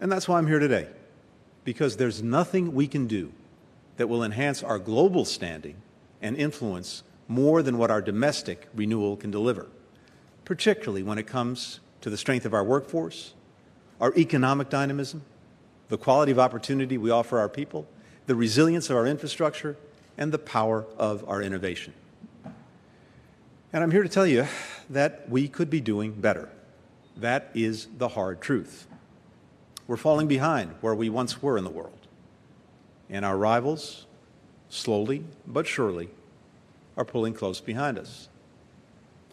And that's why I'm here today, because there's nothing we can do that will enhance our global standing and influence more than what our domestic renewal can deliver, particularly when it comes to the strength of our workforce, our economic dynamism, the quality of opportunity we offer our people, the resilience of our infrastructure, and the power of our innovation. And I'm here to tell you that we could be doing better. That is the hard truth. We're falling behind where we once were in the world. And our rivals, slowly but surely, are pulling close behind us.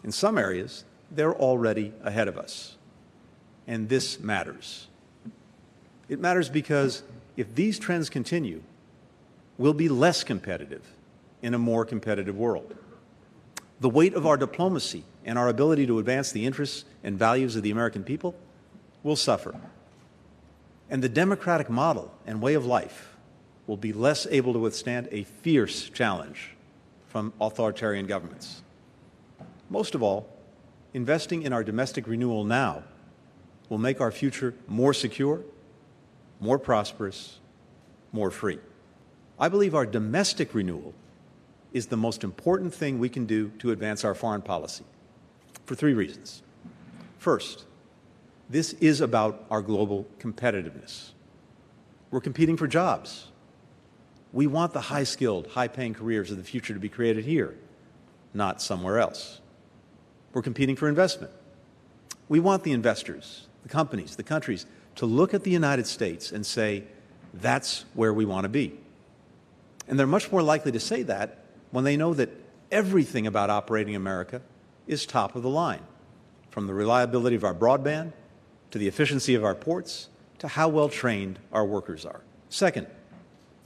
In some areas, they're already ahead of us. And this matters. It matters because if these trends continue, we'll be less competitive in a more competitive world. The weight of our diplomacy and our ability to advance the interests and values of the American people will suffer. And the democratic model and way of life will be less able to withstand a fierce challenge from authoritarian governments. Most of all, investing in our domestic renewal now will make our future more secure, more prosperous, more free. I believe our domestic renewal is the most important thing we can do to advance our foreign policy for 3 reasons. First, this is about our global competitiveness. We're competing for jobs. We want the high-skilled, high-paying careers of the future to be created here, not somewhere else. We're competing for investment. We want the investors, the companies, the countries to look at the United States and say, that's where we want to be. And they're much more likely to say that when they know that everything about operating America is top of the line, from the reliability of our broadband, to the efficiency of our ports, to how well trained our workers are. Second,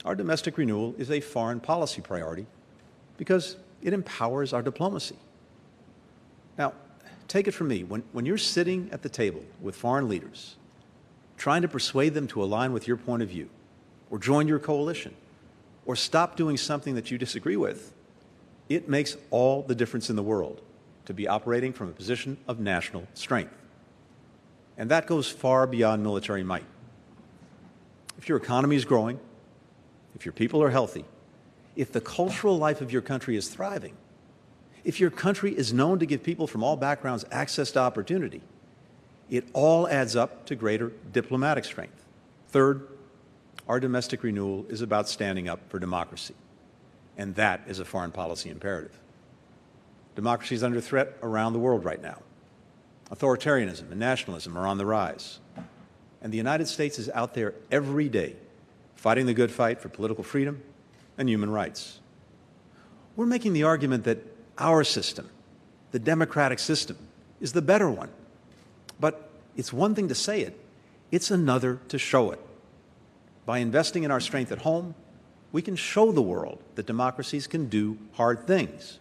our domestic renewal is a foreign policy priority because it empowers our diplomacy. Now, take it from me, when you're sitting at the table with foreign leaders, trying to persuade them to align with your point of view, or join your coalition, or stop doing something that you disagree with, it makes all the difference in the world to be operating from a position of national strength. And that goes far beyond military might. If your economy is growing, if your people are healthy, if the cultural life of your country is thriving, if your country is known to give people from all backgrounds access to opportunity, it all adds up to greater diplomatic strength. Third, our domestic renewal is about standing up for democracy, and that is a foreign policy imperative. Democracy is under threat around the world right now. Authoritarianism and nationalism are on the rise, and the United States is out there every day fighting the good fight for political freedom and human rights. We're making the argument that our system, the democratic system, is the better one. But it's one thing to say it, it's another to show it. By investing in our strength at home, we can show the world that democracies can do hard things,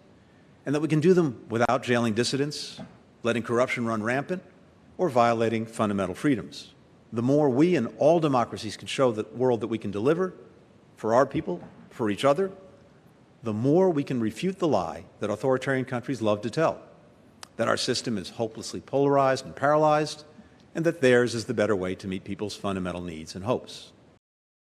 and that we can do them without jailing dissidents, letting corruption run rampant, or violating fundamental freedoms. The more we and all democracies can show the world that we can deliver for our people, for each other, the more we can refute the lie that authoritarian countries love to tell, that our system is hopelessly polarized and paralyzed, and that theirs is the better way to meet people's fundamental needs and hopes.